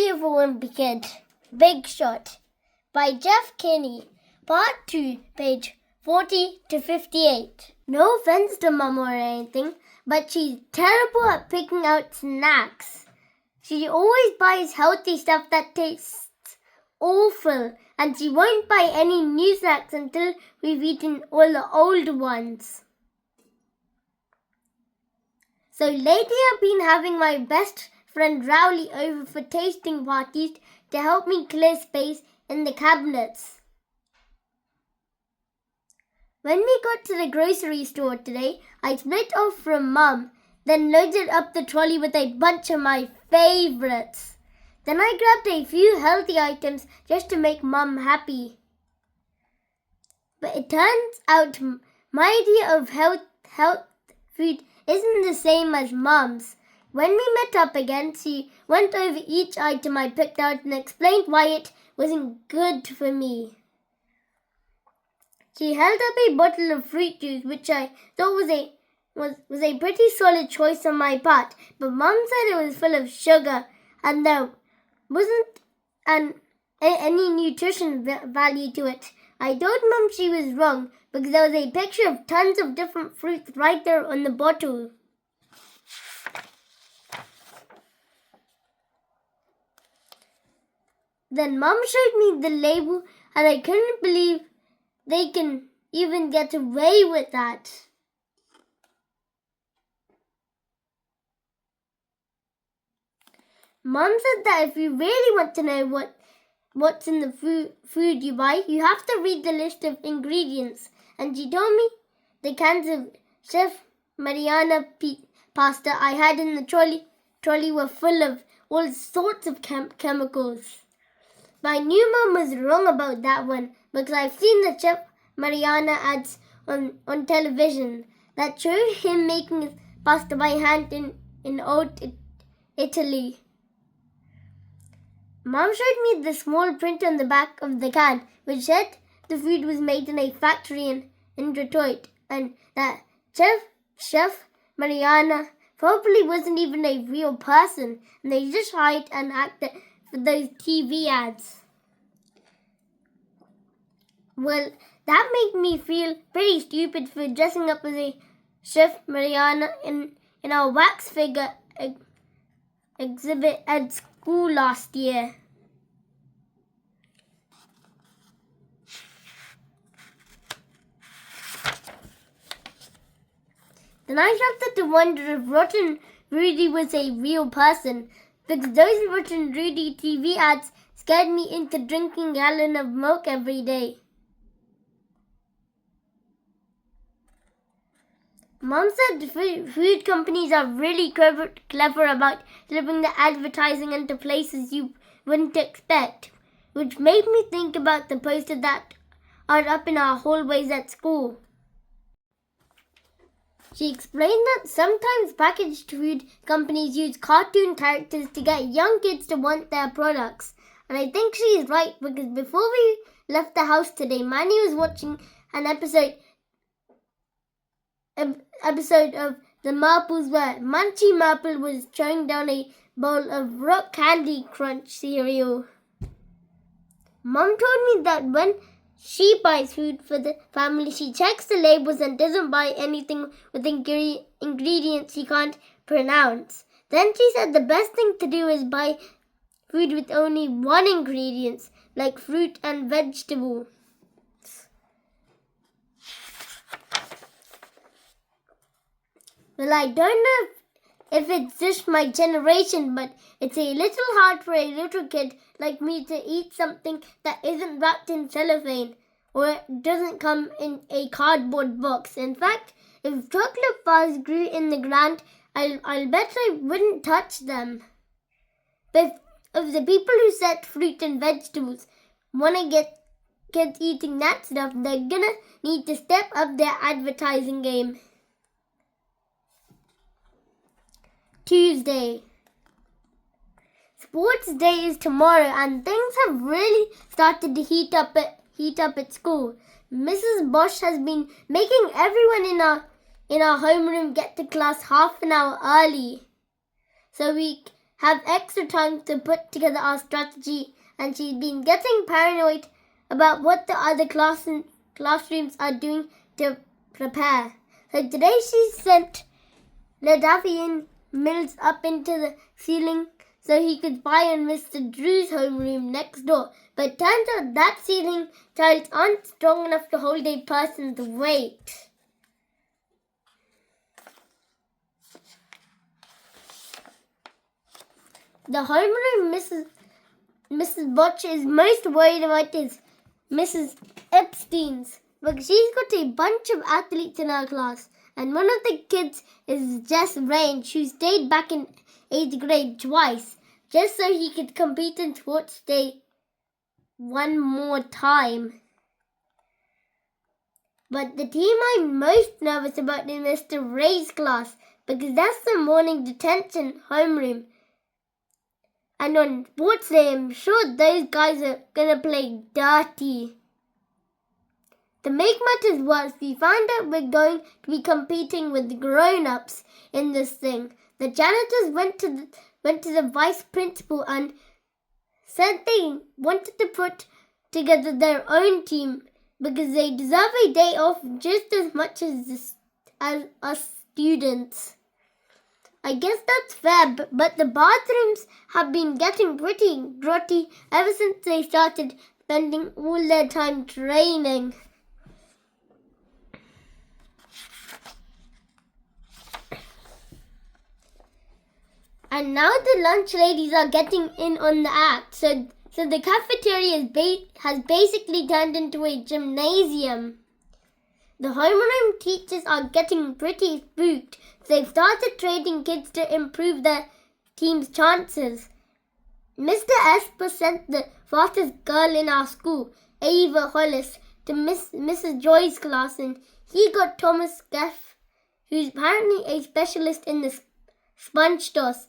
Diary of a Wimpy Kid, Big Shot, by JeffKinney, Part 2, page 40 to 58. No offense to Mum or anything, but she's terrible at picking out snacks. She always buys healthy stuff that tastes awful, and she won't buy any new snacks until we've eaten all the old ones. So lately I've been having my best friend Rowley over for tasting parties to help me clear space in the cabinets. When we got to the grocery store today, I split off from Mum, then loaded up the trolley with a bunch of my favourites. Then I grabbed a few healthy items just to make Mum happy. But it turns out my idea of health food isn't the same as Mum's. When we met up again, she went over each item I picked out and explained why it wasn't good for me. She held up a bottle of fruit juice, which I thought was a pretty solid choice on my part, but Mum said it was full of sugar and there wasn't any nutrition value to it. I told Mum she was wrong because there was a picture of tons of different fruits right there on the bottle. Then Mum showed me the label and I couldn't believe they can even get away with that. Mum said that if you really want to know what's in the food you buy, you have to read the list of ingredients. And she told me the cans of Chef Mariana pasta I had in the trolley were full of all sorts of chemicals. But I knew Mum was wrong about that one because I've seen the Chef Mariana ads on television that show him making his pasta by hand in old Italy. Mum showed me the small print on the back of the can, which said the food was made in a factory in Detroit, and that Chef Mariana probably wasn't even a real person, and they just hired an actor for those TV ads. Well, that made me feel pretty stupid for dressing up as a Chef Mariana in our wax figure exhibit at school last year. Then I started to wonder if Rotten Rudy was a real person, because those Rotten Rudy TV ads scared me into drinking a gallon of milk every day. Mum said food companies are really clever about slipping the advertising into places you wouldn't expect, which made me think about the posters that are up in our hallways at school. She explained that sometimes packaged food companies use cartoon characters to get young kids to want their products. And I think she's right because before we left the house today, Manny was watching an episode of The Marples where Munchy Marple was chowing down a bowl of Rock Candy Crunch cereal. Mum told me that when she buys food for the family, she checks the labels and doesn't buy anything with ingredients she can't pronounce. Then she said the best thing to do is buy food with only one ingredient, like fruit and vegetable. Well, I don't know if it's just my generation, but it's a little hard for a little kid like me to eat something that isn't wrapped in cellophane or it doesn't come in a cardboard box. In fact, if chocolate bars grew in the ground, I'll bet I wouldn't touch them. But if the people who set fruit and vegetables want to get kids eating that stuff, they're gonna need to step up their advertising game. Tuesday. Sports day is tomorrow and things have really started to heat up at school. Mrs. Bosch has been making everyone in our homeroom get to class half an hour early so we have extra time to put together our strategy, and she's been getting paranoid about what the other classrooms are doing to prepare. So today she sent Ladavian Mills up into the ceiling so he could spy on Mr. Drew's homeroom next door. But turns out that ceiling tiles aren't strong enough to hold a person's weight. The homeroom Mrs. Botch is most worried about is Mrs. Epstein's, because she's got a bunch of athletes in her class, and one of the kids is Jess Range, who stayed back in 8th grade twice, just so he could compete in sports day one more time. But the team I'm most nervous about is Mr. Ray's class, because that's the morning detention homeroom. And on sports day, I'm sure those guys are gonna play dirty. To make matters worse, we found out we're going to be competing with grown-ups in this thing. The janitors went to the vice principal and said they wanted to put together their own team because they deserve a day off just as much as us students. I guess that's fair, but the bathrooms have been getting pretty grotty ever since they started spending all their time training. And now the lunch ladies are getting in on the act, so the cafeteria has basically turned into a gymnasium. The homeroom teachers are getting pretty spooked. They've started trading kids to improve their team's chances. Mr. Esper sent the fastest girl in our school, Ava Hollis, to Mrs. Joy's class, and he got Thomas Geff, who's apparently a specialist in the sponge toss.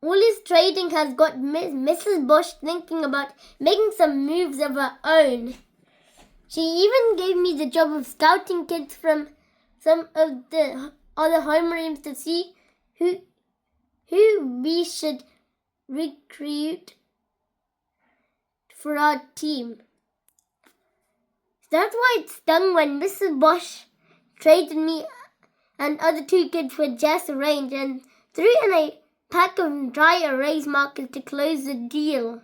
All his trading has got Mrs. Bosch thinking about making some moves of her own. She even gave me the job of scouting kids from some of the other homerooms to see who we should recruit for our team. That's why it stung when Mrs. Bosch traded me and other two kids for Jess Range and threw in a pack of dry erase markers to close the deal.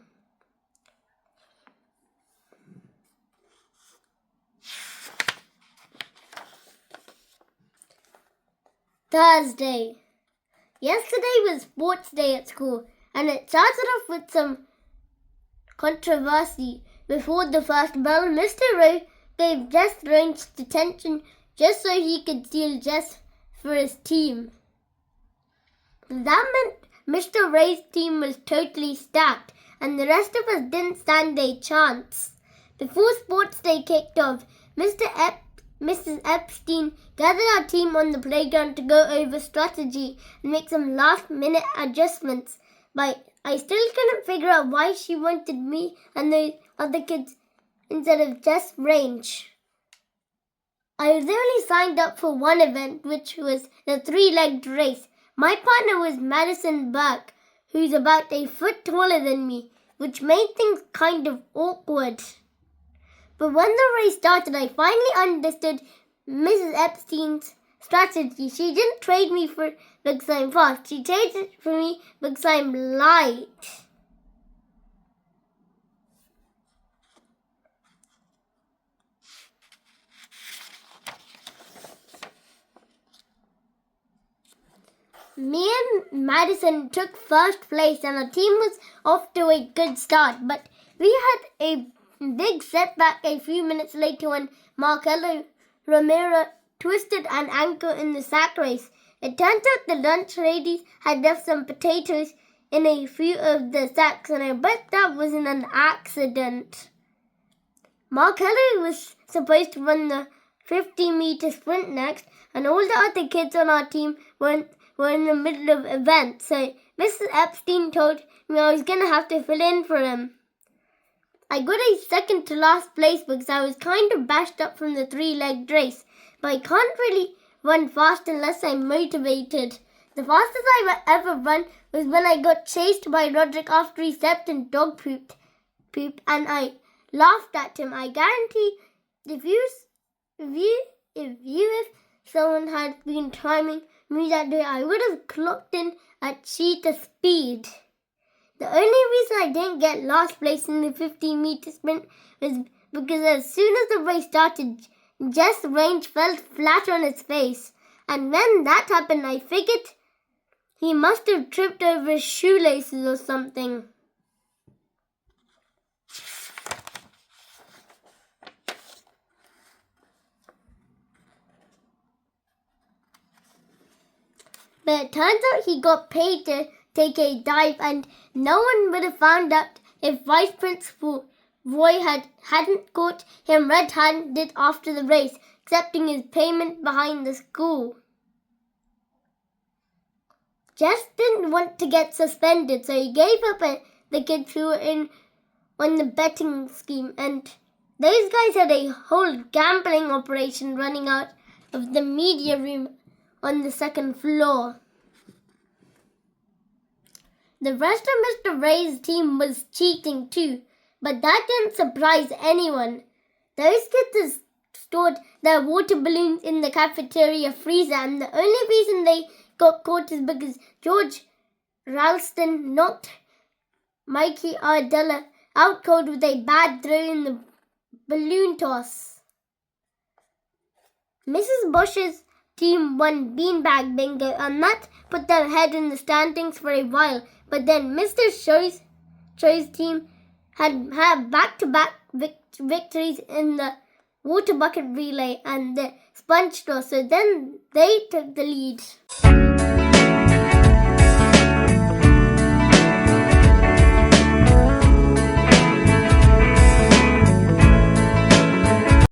Thursday. Yesterday was sports day at school, and it started off with some controversy. Before the first bell, Mr. Rowe gave Jess Range detention just so he could steal Jess for his team. That meant Mr. Ray's team was totally stacked, and the rest of us didn't stand a chance. Before sports day kicked off, Mrs. Epstein gathered our team on the playground to go over strategy and make some last-minute adjustments. But I still couldn't figure out why she wanted me and the other kids instead of Jess Range. I was only signed up for one event, which was the 3-legged race. My partner was Madison Burke, who's about a foot taller than me, which made things kind of awkward. But when the race started, I finally understood Mrs. Epstein's strategy. She didn't trade me because I'm fast. She traded for me because I'm light. Me and Madison took first place and our team was off to a good start. But we had a big setback a few minutes later when Marcelo Romero twisted an ankle in the sack race. It turns out the lunch ladies had left some potatoes in a few of the sacks, and I bet that wasn't an accident. Marcelo was supposed to run the 50-meter sprint next, and all the other kids on our team were in the middle of events, so Mrs. Epstein told me I was going to have to fill in for him. I got a second to last place because I was kind of bashed up from the 3-legged race, but I can't really run fast unless I'm motivated. The fastest I ever run was when I got chased by Roderick after he stepped in dog poop, and I laughed at him. I guarantee if someone had been timing me that day, I would have clocked in at cheetah speed. The only reason I didn't get last place in the 15-meter sprint was because as soon as the race started, Jess Range fell flat on his face. And when that happened, I figured he must have tripped over his shoelaces or something. But it turns out he got paid to take a dive, and no one would have found out if Vice Principal Roy hadn't caught him red-handed after the race, accepting his payment behind the school. Jess didn't want to get suspended, so he gave up the kids who were in on the betting scheme, and those guys had a whole gambling operation running out of the media room on the second floor. The rest of Mr. Ray's team was cheating too, but that didn't surprise anyone. Those kids stored their water balloons in the cafeteria freezer, and the only reason they got caught is because George Ralston knocked Mikey Ardella out cold with a bad throw in the balloon toss. Mrs. Bosch's team won beanbag bingo, and that put them ahead in the standings for a while. But then Mr. Choi's team had back-to-back victories in the water bucket relay and the sponge toss, so then they took the lead.